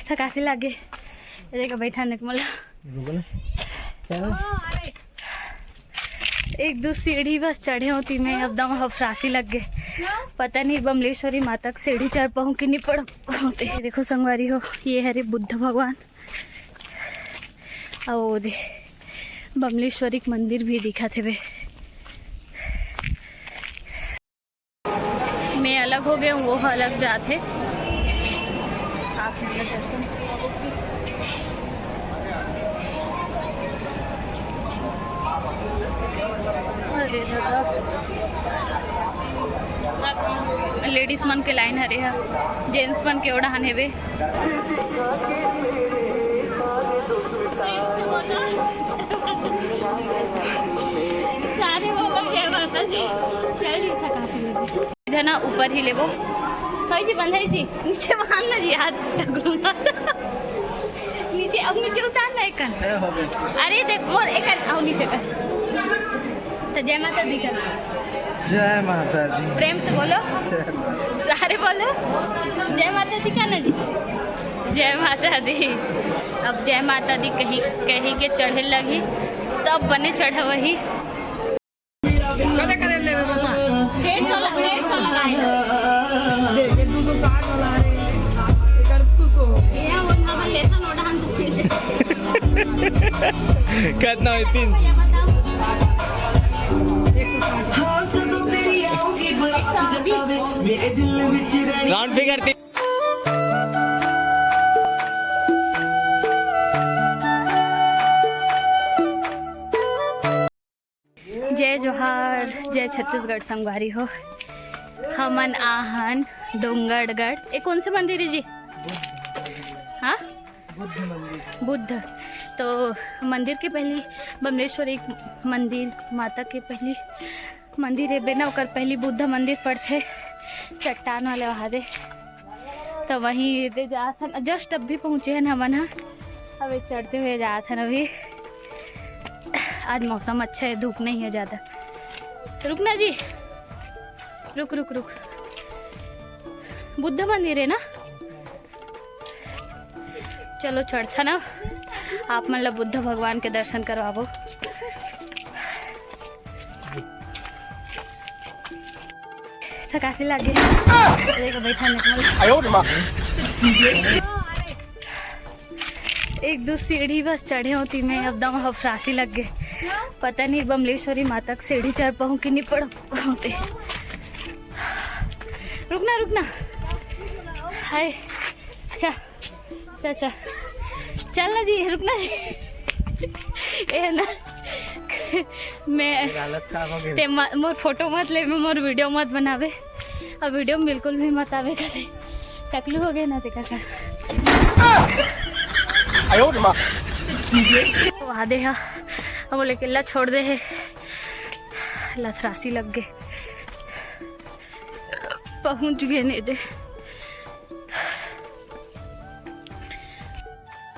थकासी लागे देखो बैठाने को मला एक दो सीढ़ी बस चढ़े होती मैं एकदम हफरासी लग गए। पता नहीं बमलेश्वरी माता की सीढ़ी चढ़ पाऊँ कि नहीं पढ़ पाते। देखो संगवारी हो ये हरे बुद्ध भगवान और दे बमलेश्वरी मंदिर भी दिखा थे वे। मैं अलग हो गए हूँ वो अलग जाते आप दर्शन। लेडीज मन के लाइन हरे है जेंट्स मन के ओढ़ा हेवे। इधर ना ऊपर ही लेवो जी बंधाई जी नीचे बांधना जी हाथ टकरूंगा नीचे अब नीचे उतारना एक अरे देख और एक आओ नीचे कर तो जय माता दी कर जय माता दी प्रेम से बोलो सारे बोलो जय माता दी क्या ना जी जय माता दी। अब जय माता दी कहीं कहीं के चढ़े लगी तब बने चढ़ा वही 150 लगाए कितना है 3 राउंड फिगर 3। जय जोहार जय छत्तीसगढ़ संगवारी हो हमन आहन डोंगरगढ़। ये कौन से मंदिर है जी? हाँ बुद्ध मंदिर। बुद्ध तो मंदिर के पहली बमलेश्वरी मंदिर माता के पहली मंदिर है बिना ओकर पहली बुद्ध मंदिर पड़ते चट्टान वाले वहाँ दे तो वहीं दे जाथन जस्ट अभी पहुँचे हैं हमन हाँ अभी चढ़ते हुए जाथन। अभी आज मौसम अच्छा है धूप नहीं है ज़्यादा। रुकना जी रुक रुक रुक बुद्ध मंदिर है ना चलो चढ़ता ना आप मतलब बुद्ध भगवान के दर्शन करवाओ। थकासी लग गई देखो बैठाने को एक दो सीढ़ी बस चढ़े होती मैं एकदम हफरासी लग गए। पता नहीं बमलेश्वरी माता की सीढ़ी चढ़ पाऊँ कि नहीं पढ़ पाते। रुकना रुकना हाय अच्छा अच्छा अच्छा चल ना जी रुकना जी ए ना मैं मोर फोटो मत ले मोर वीडियो मत बनावे और वीडियो में बिल्कुल भी मत आवे करे टकलू हो गए ना देखा का वहाँ दे हम बोले किला छोड़ दे है लथरासी लग गए पहुँच गए नहीं दे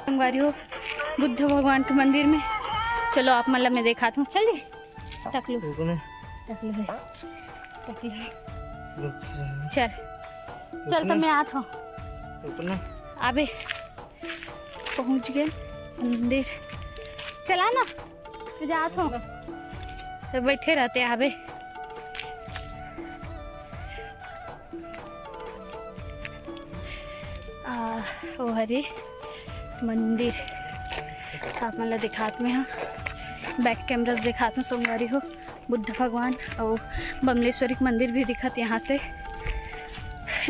संगवारी हो बुद्ध भगवान के मंदिर में। चलो आप मतलब मैं दिखाता हूँ चल जी टकलू टकलू है टकलू चल चल तो मैं आता हूँ आबे पहुँच गए मंदिर चला ना तो जाता हूँ तो बैठे रहते आबे वो हरे मंदिर आप मतलब दिखात में हाँ बैक कैमरा दिखात हूँ सोमवारी हो बुद्ध भगवान और बमलेश्वरी मंदिर भी दिखत यहाँ से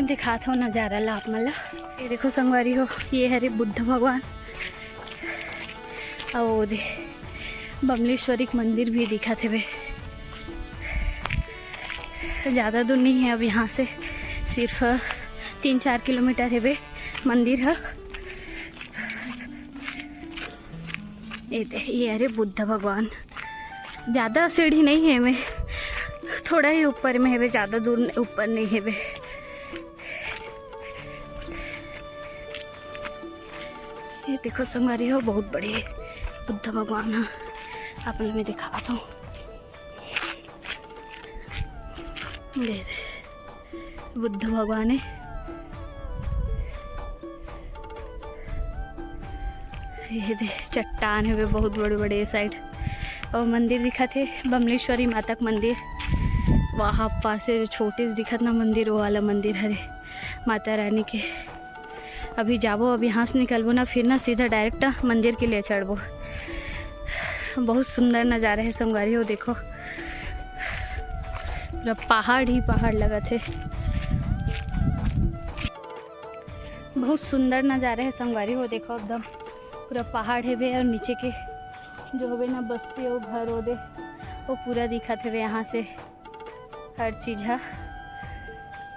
दिखात हो नज़ारा ला आप मतलब। ये देखो संगवारी हो ये हरे बुद्ध भगवान और दे बमलेश्वरी मंदिर भी दिखा थे वे। ज़्यादा दूर नहीं है अब यहाँ से सिर्फ 3-4 किलोमीटर है वे मंदिर है। ये अरे बुद्ध भगवान ज़्यादा सीढ़ी नहीं है मैं थोड़ा ही ऊपर में है वे ज़्यादा दूर ऊपर नहीं है वे। ये देखो संगवारी हो बहुत बड़ी है बुद्ध भगवान है आप मैं दिखाता हूँ। बुद्ध भगवान है ये दे चट्टान है बहुत बड़े बड़े साइड। और मंदिर दिखा थे बमलेश्वरी माता का मंदिर, वहाँ पास छोटे से दिखत ना मंदिर, वो वाला मंदिर हरे माता रानी के। अभी जाबो, अब यहाँ से निकलबो ना, फिर ना सीधा डायरेक्ट मंदिर के लिए चढ़बो। बहुत सुंदर नज़ारा है संगवारी हो, देखो पूरा पहाड़ ही पहाड़ लगा थे। बहुत सुंदर नज़ारा है संगवारी हो, देखो एकदम पूरा पहाड़ है वे, और नीचे के जो होवे ना बस्ती हो घर हो दे वो पूरा दिखा थे यहाँ से हर चीज़ है।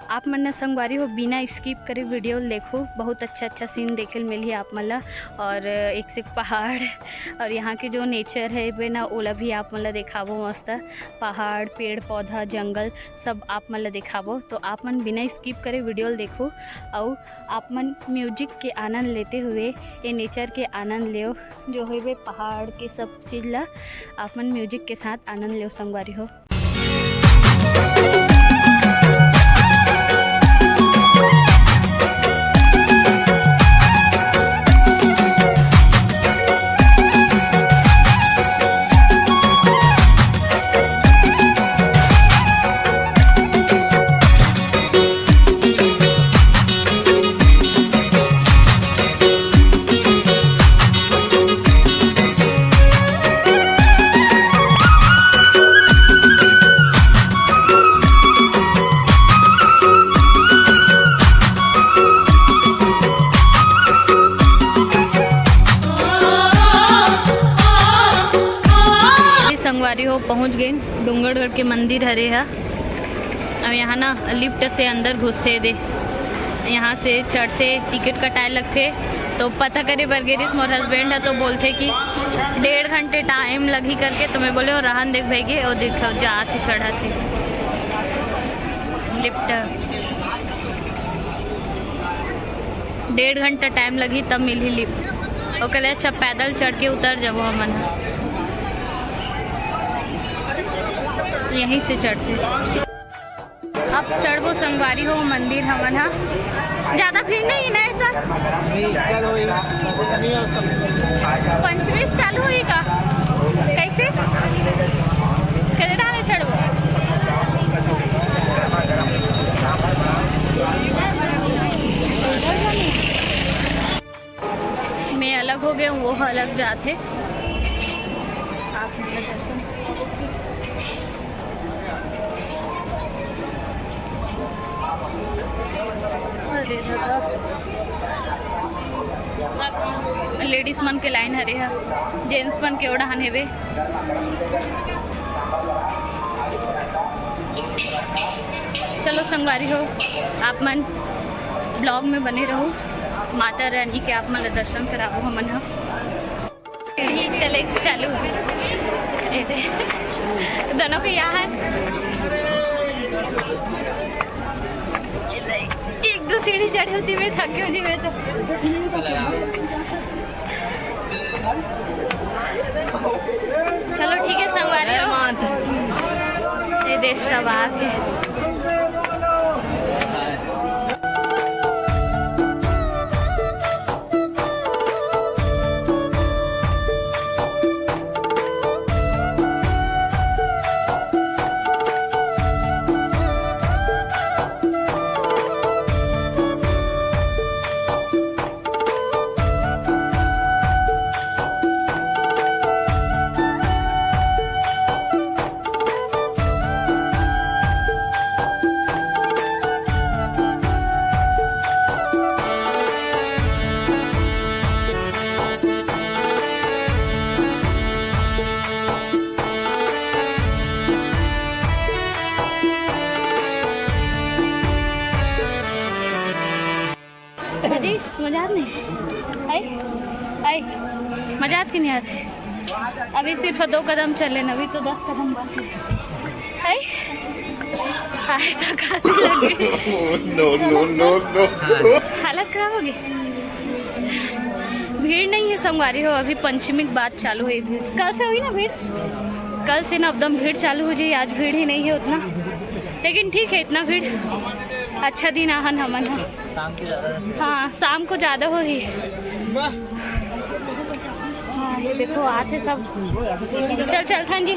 आप मन ने संगवारी हो बिना स्किप करे वीडियो देखो, बहुत अच्छा सीन देखे मिली आप मन ला। और एक से एक पहाड़ और यहाँ के जो नेचर है वे ना ओला भी आप मन ला दिखाबो, मस्त पहाड़ पेड़ पौधा जंगल सब आप मन ला दिखाबो। तो आप मन बिना स्किप करे वीडियो देखो और आप मन म्यूजिक के आनंद लेते हुए ये नेचर के आनंद ले, जो है वे पहाड़ के सब चीज़ ला आप मन म्यूजिक के साथ आनंद ले संगवारी हो। संगवारी हो पहुंच गए डूंगरगढ़ के मंदिर हरे है। अब यहाँ ना लिफ्ट से अंदर घुसते दे, यहाँ से चढ़ते टिकट कटाए लगते। तो पता करे बरगेरिस मोर हस्बैंड है तो बोलते कि 1.5 घंटे टाइम लगी करके। तो मैं बोले और रहन देख भाई और देखो जाते चढ़ा थे लिफ्ट, 1.5 घंटा टाइम लगी तब मिली लिफ्ट। और कहले अच्छा पैदल चढ़ के उतर जाबो हमन, यहीं से चढ़ते। अब चढ़बो संगवारी हो मंदिर हमन हा, ज़्यादा भीड़ नहीं ना ऐसा। पंचमी चालू हुई का कैसे कनेडा में चढ़बो। मैं अलग हो गया हूँ, वो अलग जाते। आप दर्शन लेडीज मन के लाइन हरे है, जेंट्स मन के ओढ़ान हेवे। चलो संगवारी हो आप मन ब्लॉग में बने रहो, माता रानी के आप मन दर्शन कराबो हमन हा। सीढ़ी चले चालू दोनों के यहाँ एक दो सीढ़ी चढ़ी होती मैं थकी होती मैं तो। चलो ठीक है संगवारी हो, ये देख सब आके मजाक नहीं आई मजाक की नहीं आते। अभी सिर्फ 2 कदम चले न, अभी तो 10 कदम बाकी है। ऐसा खांसी लगी। नो हालत खराब होगी। भीड़ नहीं है संगवारी हो, अभी पंचमी के बाद चालू हुई भीड़। कल से हुई ना भीड़, कल से ना एकदम भीड़ चालू हो जाए। आज भीड़ ही नहीं है उतना, लेकिन ठीक है इतना भीड़। अच्छा दिन आहन हमन। हाँ शाम को ज़्यादा हो ही। ये देखो आते सब। चल चल थान जी,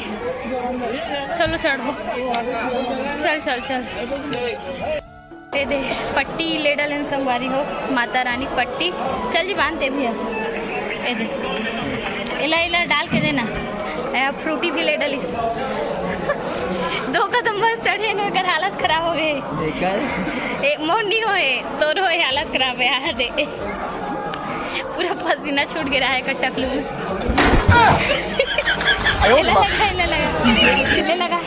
चलो चढ़ो, चल चल चल। ये दे पट्टी ले डालन संगवारी हो, माता रानी पट्टी। चल जी बांधते भी है। ये दे इला इला डाल के देना। फ्रूटी भी ले डालिस। दो कदम बस चढ़े न कर हालत खराब हो गए। एक मोर नहीं होए तो रोए हालत खराब है यार दे। पूरा पसीना छूट गिरा है कटकलू में। ले लगा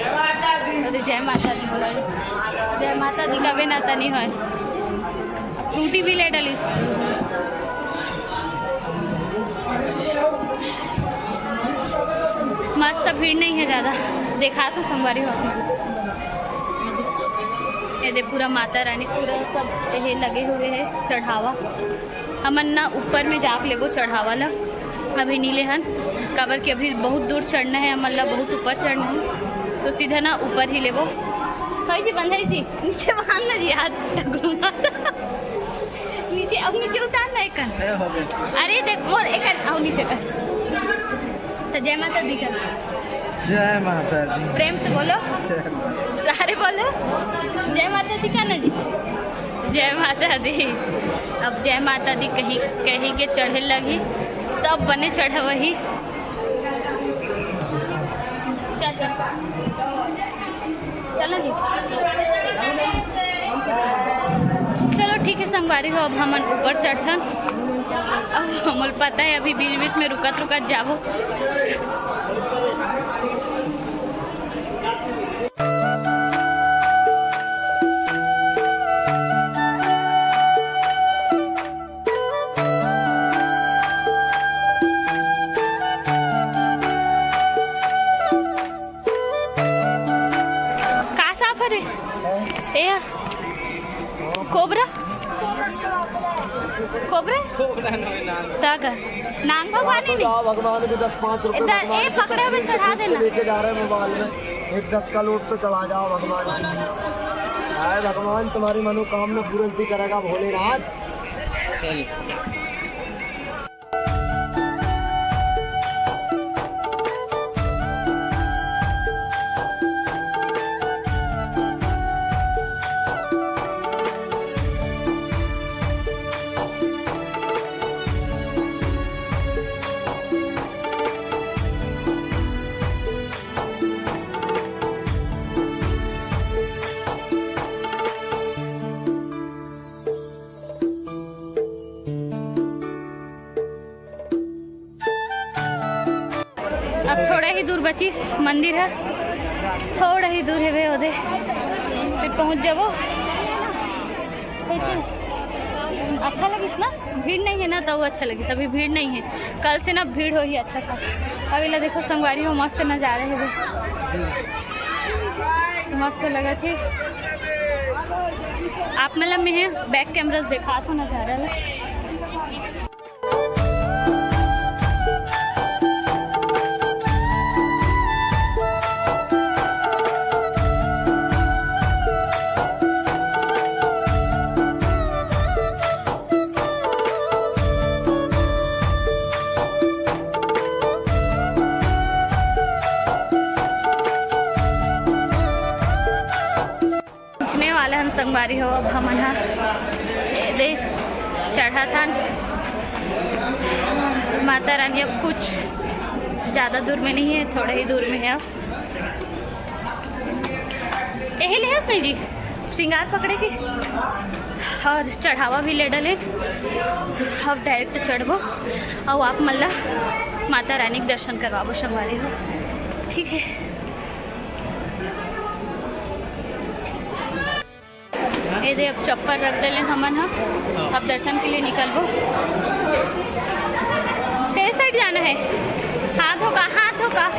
जय माता दी बोला। जय माता दी का भी नाता नहीं है। फ्रूटी भी ले डाली। मस्त भीड़ नहीं है ज़्यादा। देखा तो संगवारी हो ये दे पूरा माता रानी पूरा सब ये लगे हुए है चढ़ावा। हमन ना ऊपर में जाके लेगो चढ़ावा ला अभी नीले हन काबर कि अभी बहुत दूर चढ़ना है। हमन ला बहुत ऊपर चढ़ना है तो सीधा ना ऊपर ही लेगो। सही जी बंधाई जी नीचे बांधना जी हाथ नीचे। अब नीचे उतारना एक। अरे देख मोर एक आओ नीचे कर। तो जय माता दी कर। जय माता दी। प्रेम से बोलो, सारे बोलो जय माता दी का ना जी। जय माता दी। अब जय माता दी कहीं कहीं के चढ़े लगी तब बने चढ़ा वही। चलो जी चलो ठीक है संगवारी हो। अब हमन ऊपर चढ़थन। अब हमल पता है अभी बीच बीच में रुकत रुकत जाबो। कोबरा कोबरे तक नान भगवानी नहीं भगवान के 10-5 रुपए इधर ए पकड़े हुए चढ़ा देना। लेके जा रहे हैं मोबाइल में 1-10 का नोट तो चढ़ा जाओ भगवान के लिए। आए भगवान तुम्हारी मनोकामना पूर्ण करेगा भोलेनाथ। अब थोड़ा ही दूर बची मंदिर है। थोड़ा ही दूर है वे ओदे फिर पहुंच जाबो। कैसे अच्छा लगिस ना? भीड़ नहीं है ना तो अच्छा लगिस। अभी भीड़ नहीं है, कल से ना भीड़ हो ही अच्छा खासा। अभी ला देखो संगवारी हो मस्त नज़ारे है वे। मस्त लगा थी। आप मतलब में है बैक कैमरा देखा तो नज़ारा है। वाला हम संगवारी हो। अब हम देख चढ़ा था माता रानी। अब कुछ ज़्यादा दूर में नहीं है, थोड़े ही दूर में है। अब यही ले नहीं जी श्रृंगार पकड़े की और चढ़ावा भी ले डले। अब डायरेक्ट चढ़बो और आप मल्ला माता रानी के दर्शन करवाबो संगवारी हो। ठीक है ये दे अब चप्पल रख देले हमन हा। अब दर्शन के लिए निकलबो। तेरे साइड जाना है। हाथ होगा हाथ होगा।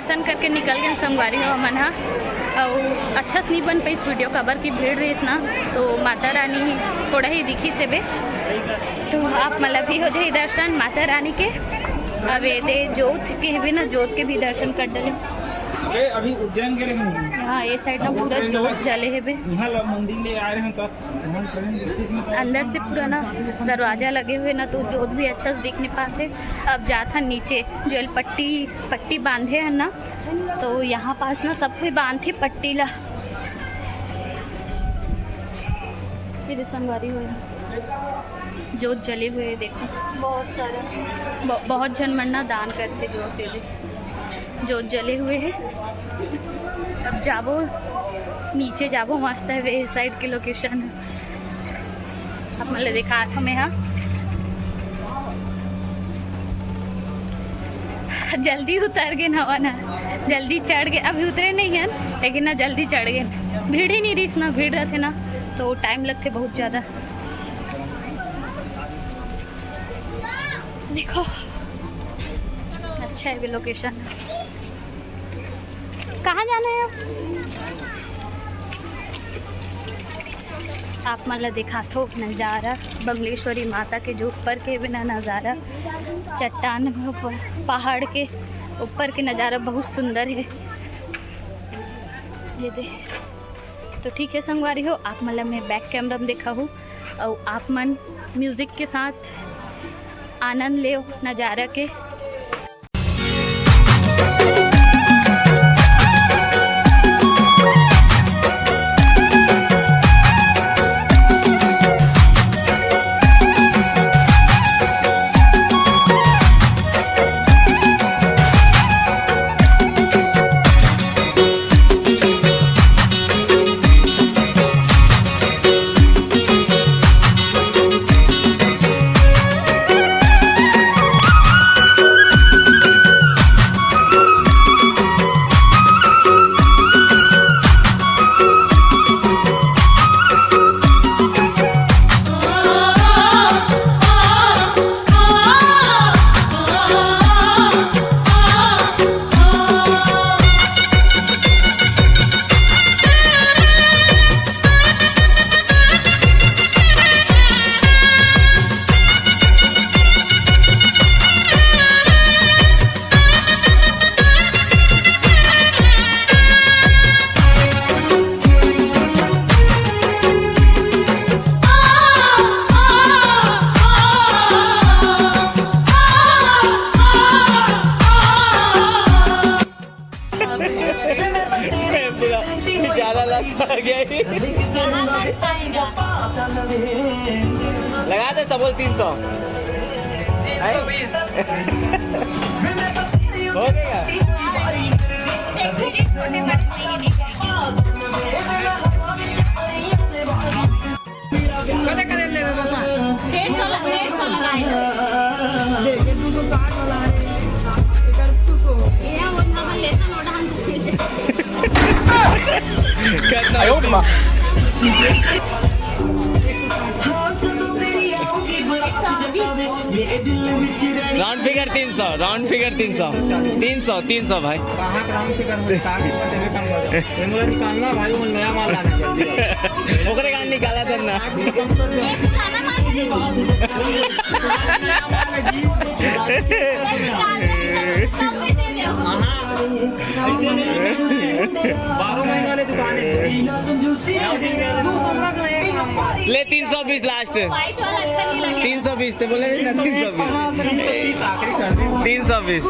दर्शन करके निकल गए संगवारी हो मन हा। और अच्छा से नहीं बन पाई वीडियो कवर की भीड़ रही ना, तो माता रानी थोड़ा ही दिखी से बे। तो आप मतलब भी हो जाए दर्शन माता रानी के। अब ये दे जोत के भी ना, जोत के भी दर्शन कर डले। अभी उज्जैन के लिए हाँ ये साइड ना पूरा जोत जले है बे। यहाँ मंदिर ले आ रहे हैं तो अंदर से पूरा ना दरवाजा लगे हुए ना, तो जोत भी अच्छा से दिख नहीं पाते। अब जाता नीचे जो पट्टी बांधे है ना, तो यहाँ पास ना सब कोई बांधे पट्टी ला। फिर संगवारी हुए जोत जले हुए देखो, बहुत सारे बहुत जन मरना दान करते जोत जले हुए हैं। अब जाबो नीचे जाबो, मस्त है वे साइड के लोकेशन। अब मतलब दिखा था मैं हाँ जल्दी उतर गए ना, ना जल्दी चढ़ गए। अभी उतरे नहीं हैं लेकिन ना जल्दी चढ़ गए। भीड़ ही नहीं रही ना, भीड़ रहते ना तो टाइम लगते बहुत ज़्यादा। देखो अच्छा है भी लोकेशन। कहाँ जाना है आप मतलब दिखा थो नज़ारा बमलेश्वरी माता के जो ऊपर के बिना नज़ारा, चट्टान में ऊपर पहाड़ के ऊपर के नज़ारा बहुत सुंदर है ये दे। तो ठीक है संगवारी हो, आप मतलब मैं बैक कैमरा में देखा हूँ और आप मन म्यूज़िक के साथ आनंद ले नज़ारा के। लगा दे सब 300 हो गया। राउंड फिगर 300, राउंड फिगर 300 300 भाई। ओकरे कान निकाला था ना। ले 320 लास्ट 320 थे बोले ना 320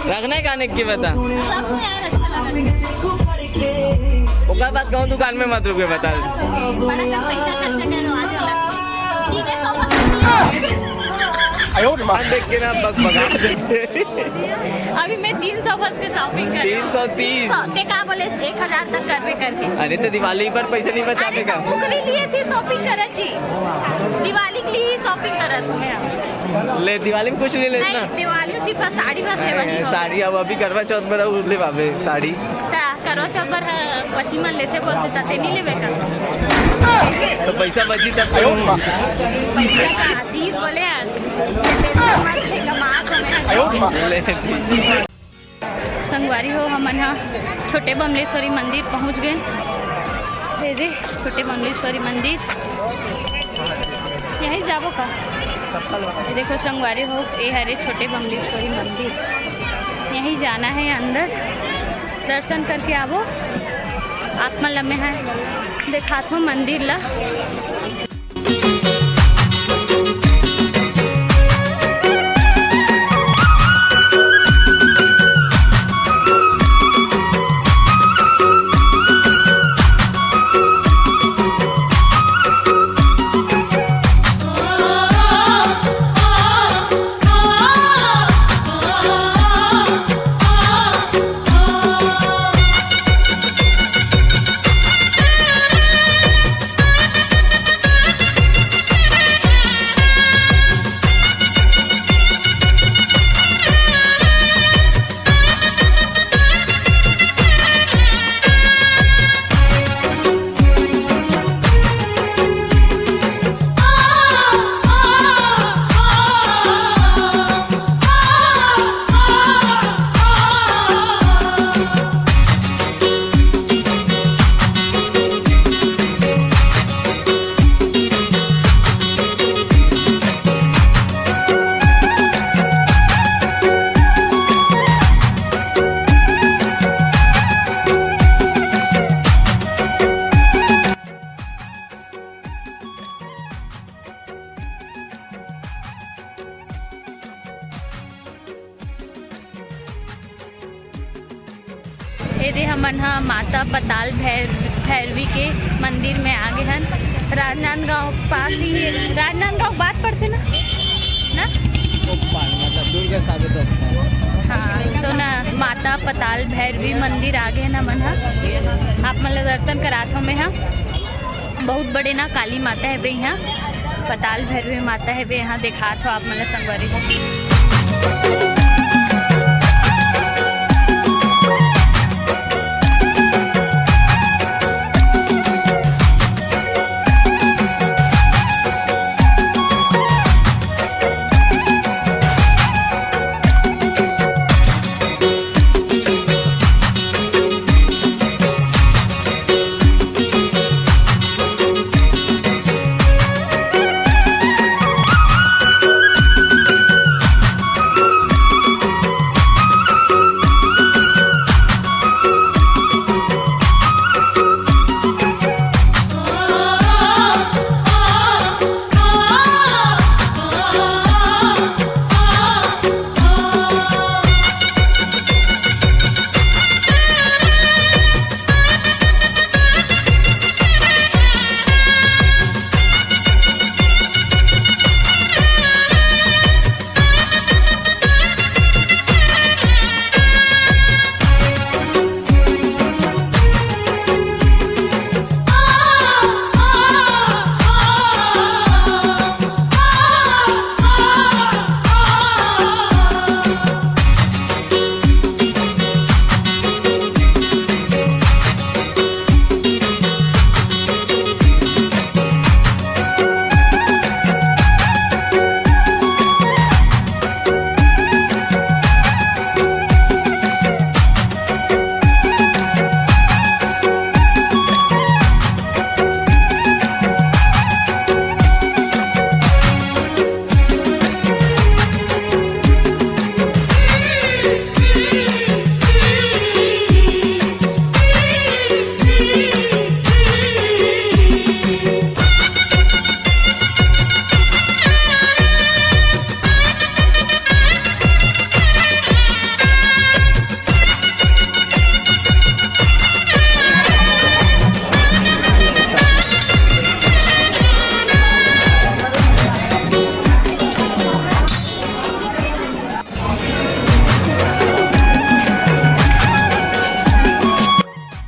रखना है खाने की बता। ओकर बात कहूँ दुकान में मत रुके बता। देख के ना बस बगा अभी मैं 300 बस के शॉपिंग कर 330 ते का बोले 1000 तक करबे करके। अरे तो दिवाली पर पैसे नहीं बचाने का। ओकरे लिए थी शॉपिंग करत जी, दिवाली के लिए शॉपिंग करत हूं मैं। ले दिवाली में कुछ नहीं लेना। नहीं दिवाली में सिर्फ साड़ी बस ले वही साड़ी। अब अभी करवा चौथ पर ले बाबे साड़ी करवा चौथ पर पति मन लेते बोलते ताते नहीं लेबे का तो पैसा बची तब पैसा का दी बोले आज संगवारी हो हमन हा छोटे बमलेश्वरी मंदिर पहुंच गए। रे छोटे बमलेश्वरी मंदिर यहीं जाबो का। ये देखो संगवारी हो ये हरे छोटे बमलेश्वरी मंदिर, यहीं जाना है अंदर, दर्शन करके आवो। आत्मा लम्हे है देखा थो मंदिर ला। ये हमन हा माता पताल भैरवी के मंदिर में आगे हैं। राजनांदगांव पास ही है, राजनांदगांव बात पड़ते ना हाँ, तो ना माता पताल भैरवी मंदिर आगे है ना मन हा। आप मन दर्शन कराथों में हाँ बहुत बड़े ना काली माता है बे यहाँ, पताल भैरवी माता है बे यहाँ देखा थो आप मन संगवारी हो।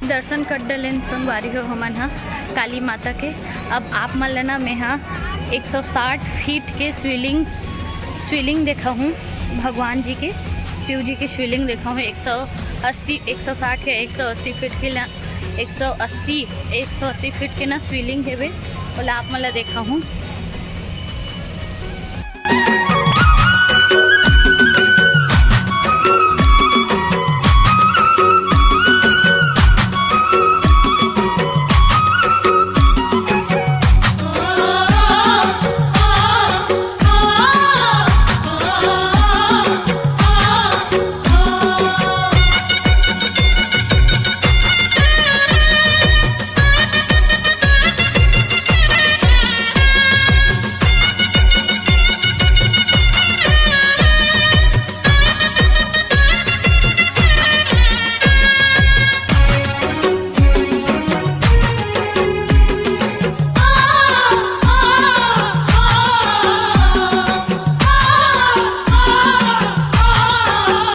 दर्शन कर डलेन संगवारी हो हमन हा काली माता के। अब आप मन लेना मैं हाँ 160 फीट के शिवलिंग देखा हूँ, भगवान जी के शिव जी के शिवलिंग देखा हूँ। 180 160 या 180 फीट के 180 फीट के ना शिवलिंग है वे, बोला आप मन ला देखा हूँ।